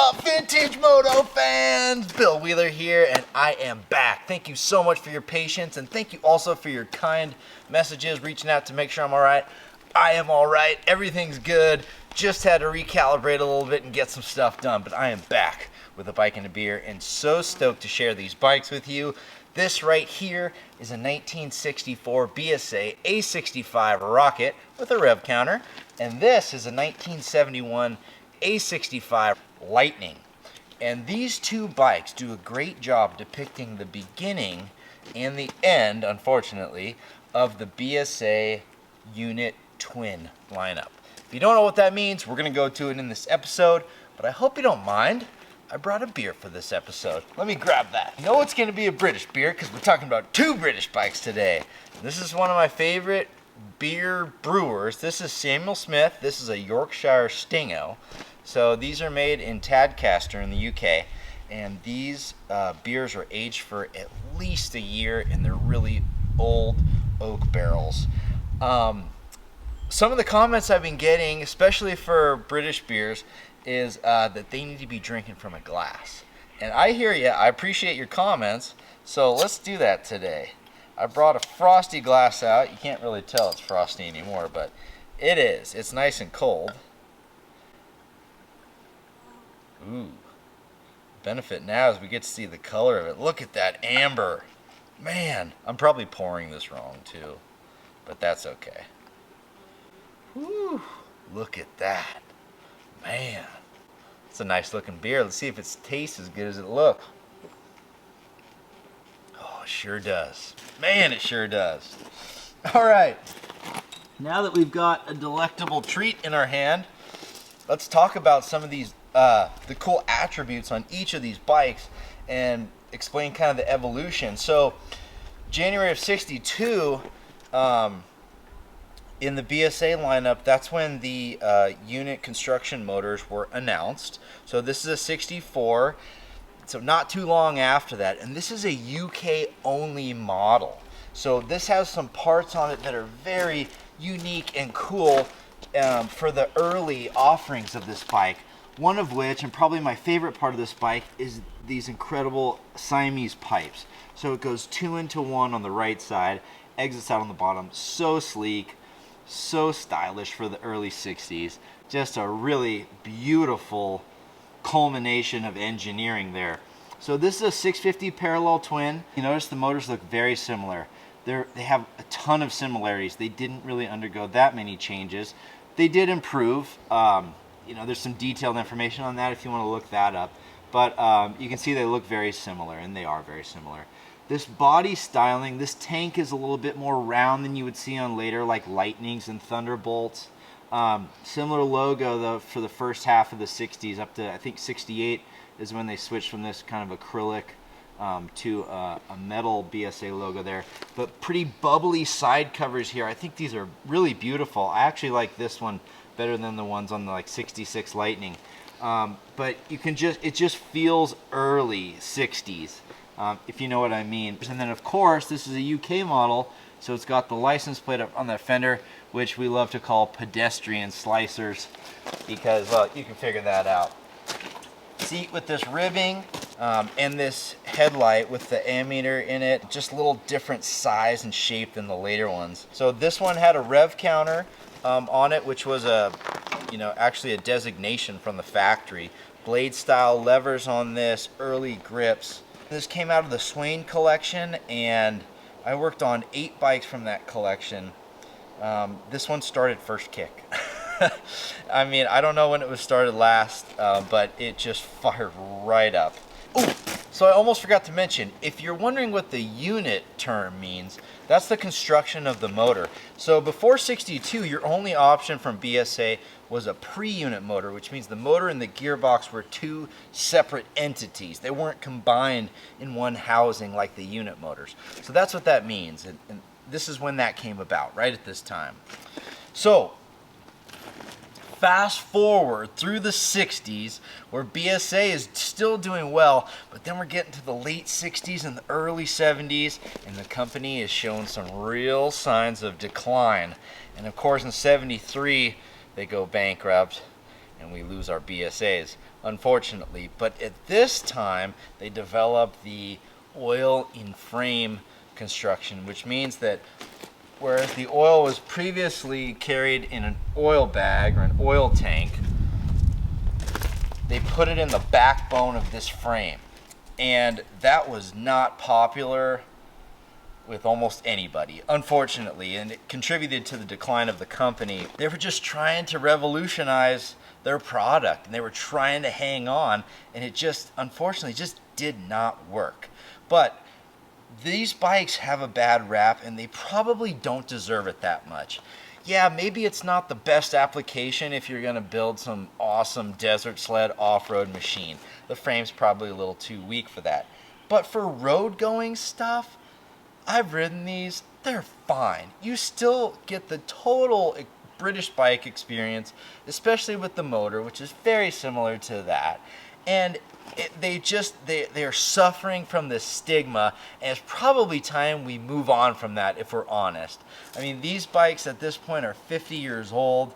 up, Vintage Moto fans? Bill Wheeler here, and I am back. Thank you so much for your patience, and thank you also for your kind messages reaching out to make sure I'm all right. I am all right. Everything's good. Just had to recalibrate a little bit and get some stuff done, but I am back with a bike and a beer, and so stoked to share these bikes with you. This right here is a 1964 BSA A65 Rocket with a rev counter, and this is a 1971 A65 Lightning. And these two bikes do a great job depicting the beginning and the end, unfortunately, of the BSA Unit Twin lineup. If you don't know what that means, we're going to go to it in this episode, but I hope you don't mind. I brought a beer for this episode. Let me grab that. You know it's going to be a British beer because we're talking about two British bikes today. This is one of my favorite beer brewers. This is Samuel Smith. This is a Yorkshire Sting-O. So these are made in Tadcaster in the UK. And these beers are aged for at least a year, and they're really old oak barrels. Some of the comments I've been getting, especially for British beers, is that they need to be drinking from a glass. And I hear you. I appreciate your comments. So let's do that today. I brought a frosty glass out. You can't really tell it's frosty anymore, but it is. It's nice and cold. Ooh. Benefit now is we get to see the color of it. Look at that amber. Man, I'm probably pouring this wrong too, but that's okay. Whew. Look at that. Man, it's a nice looking beer. Let's see if it tastes as good as it looks. Oh, it sure does. Man, it sure does. All right, now that we've got a delectable treat in our hand, let's talk about some of these, the cool attributes on each of these bikes and explain kind of the evolution. So, January of '62, in the BSA lineup, that's when the unit construction motors were announced. So this is a 64, so not too long after that. And this is a UK only model. So this has some parts on it that are very unique and cool for the early offerings of this bike. One of which, and probably my favorite part of this bike, is these incredible Siamese pipes. So it goes 2 into 1 on the right side, exits out on the bottom. So sleek. So stylish for the early 60s. Just a really beautiful culmination of engineering there. So this is a 650 parallel twin. You notice the motors look very similar. They have a ton of similarities. They didn't really undergo that many changes. They did improve. You know, there's some detailed information on that if you want to look that up. But you can see they look very similar, and they are very similar. This body styling, this tank is a little bit more round than you would see on later like Lightnings and Thunderbolts. Similar logo though for the first half of the 60s up to I think 68 is when they switched from this kind of acrylic to a metal BSA logo there. But pretty bubbly side covers here. I think these are really beautiful. I actually like this one better than the ones on the like 66 Lightning. But you can it just feels early 60s. If you know what I mean. And then of course this is a UK model, so it's got the license plate up on the fender, which we love to call pedestrian slicers because, well, you can figure that out. Seat with this ribbing and this headlight with the ammeter in it, just a little different size and shape than the later ones. So this one had a rev counter on it, which was actually a designation from the factory. Blade style levers on this, early grips. This came out of the Swain collection, and I worked on 8 bikes from that collection. This one started first kick. I mean, I don't know when it was started last, but it just fired right up. Ooh, so I almost forgot to mention, if you're wondering what the unit term means, that's the construction of the motor. So before '62, your only option from BSA was a pre-unit motor, which means the motor and the gearbox were two separate entities. They weren't combined in one housing like the unit motors. So that's what that means, and this is when that came about, right at this time. So fast forward through the 60s, where BSA is still doing well, but then we're getting to the late 60s and the early 70s, and the company is showing some real signs of decline. And of course in '73, they go bankrupt. and we lose our BSAs, unfortunately. But at this time, they developed the oil in frame construction, which means that whereas the oil was previously carried in an oil bag or an oil tank, they put it in the backbone of this frame. And that was not popular with almost anybody, unfortunately, and it contributed to the decline of the company. They were just trying to revolutionize their product, and they were trying to hang on, and it just, unfortunately, just did not work. But these bikes have a bad rap, and they probably don't deserve it that much. Yeah, maybe it's not the best application if you're gonna build some awesome desert sled off-road machine. The frame's probably a little too weak for that. But for road going stuff, I've ridden these, they're fine. You still get the total British bike experience, especially with the motor, which is very similar to that. And they're suffering from this stigma, and it's probably time we move on from that, if we're honest. I mean, these bikes at this point are 50 years old.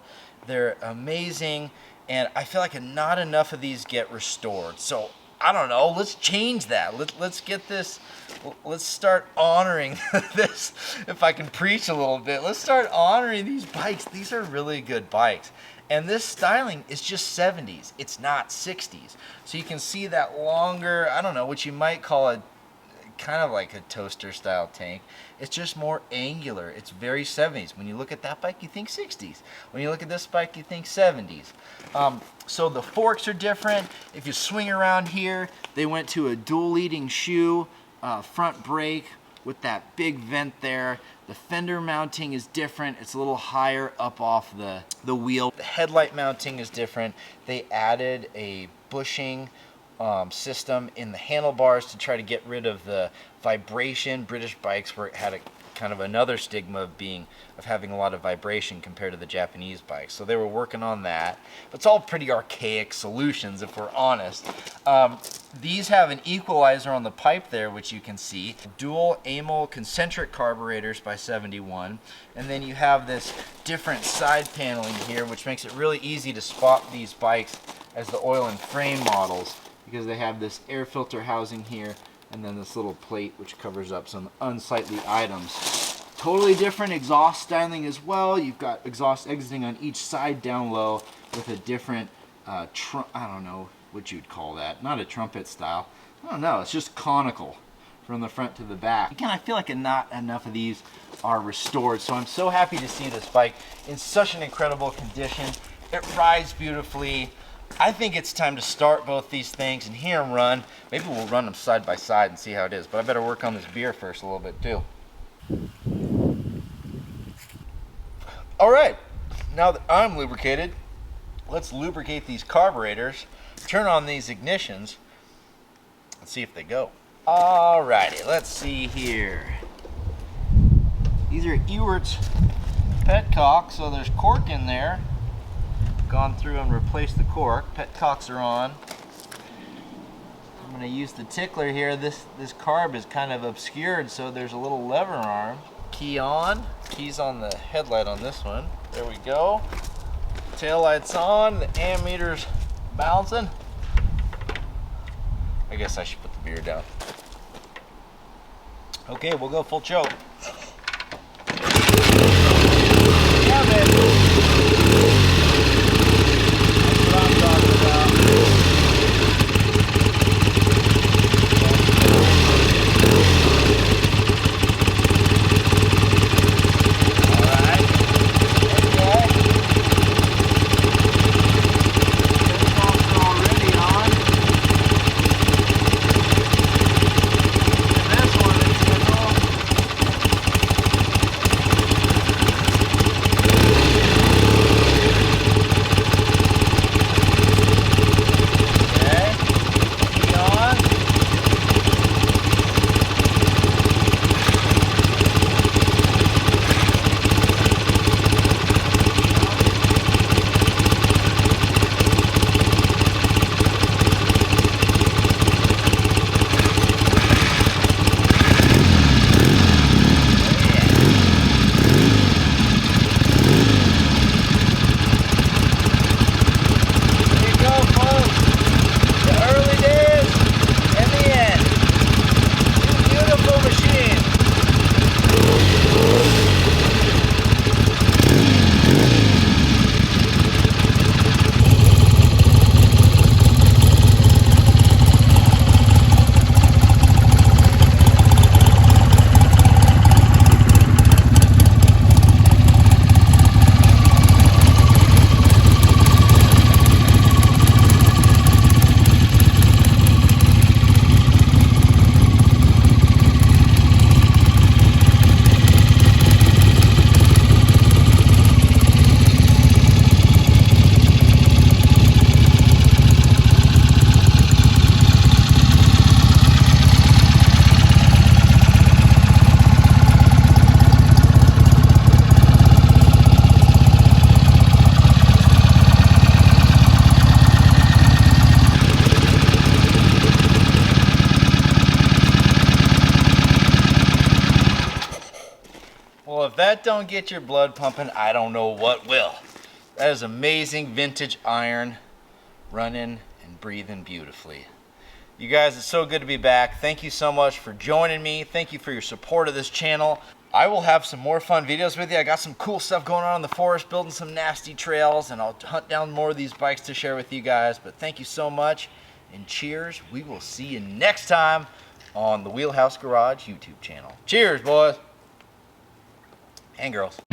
They're amazing, and I feel like not enough of these get restored. So I don't know, let's change that. Let's get this, let's start honoring this. If I can preach a little bit, let's start honoring these bikes. These are really good bikes. And this styling is just 70s. It's not 60s. So you can see that longer, I don't know, what you might call a kind of like a toaster style tank. It's just more angular. It's very 70s. When you look at that bike, you think 60s. When you look at this bike, you think 70s. So the forks are different. If you swing around here, they went to a dual leading shoe, front brake with that big vent there. The fender mounting is different. It's a little higher up off the wheel. The headlight mounting is different. They added a bushing system in the handlebars to try to get rid of the vibration. British bikes had a kind of another stigma of having a lot of vibration compared to the Japanese bikes. So they were working on that. But it's all pretty archaic solutions, if we're honest. These have an equalizer on the pipe there, which you can see. Dual amyl concentric carburetors by 71. And then you have this different side paneling here, which makes it really easy to spot these bikes as the oil and frame models, because they have this air filter housing here and then this little plate which covers up some unsightly items. Totally different exhaust styling as well. You've got exhaust exiting on each side down low with a different, I don't know what you'd call that. Not a trumpet style. I don't know, it's just conical from the front to the back. Again, I feel like not enough of these are restored, so I'm so happy to see this bike in such an incredible condition. It rides beautifully. I think it's time to start both these things and hear them run. Maybe we'll run them side by side and see how it is, but I better work on this beer first a little bit too. All right, now that I'm lubricated, let's lubricate these carburetors, turn on these ignitions, and see if they go. All righty, let's see here. These are Ewert's petcock, so there's cork in there. Gone through and replaced the cork. Petcocks are on. I'm going to use the tickler here. This carb is kind of obscured, so there's a little lever arm. Key on. Key's on the headlight on this one. There we go. Tail light's on. The ammeter's bouncing. I guess I should put the beer down. Okay, we'll go full choke. Yeah, baby. if that don't get your blood pumping, I don't know what will. That is amazing vintage iron, running and breathing beautifully. You guys, it's so good to be back. Thank you so much for joining me. Thank you for your support of this channel. I will have some more fun videos with you. I got some cool stuff going on in the forest, building some nasty trails, and I'll hunt down more of these bikes to share with you guys. But thank you so much, and cheers. We will see you next time on the Wheelhouse Garage YouTube channel. Cheers, boys and girls.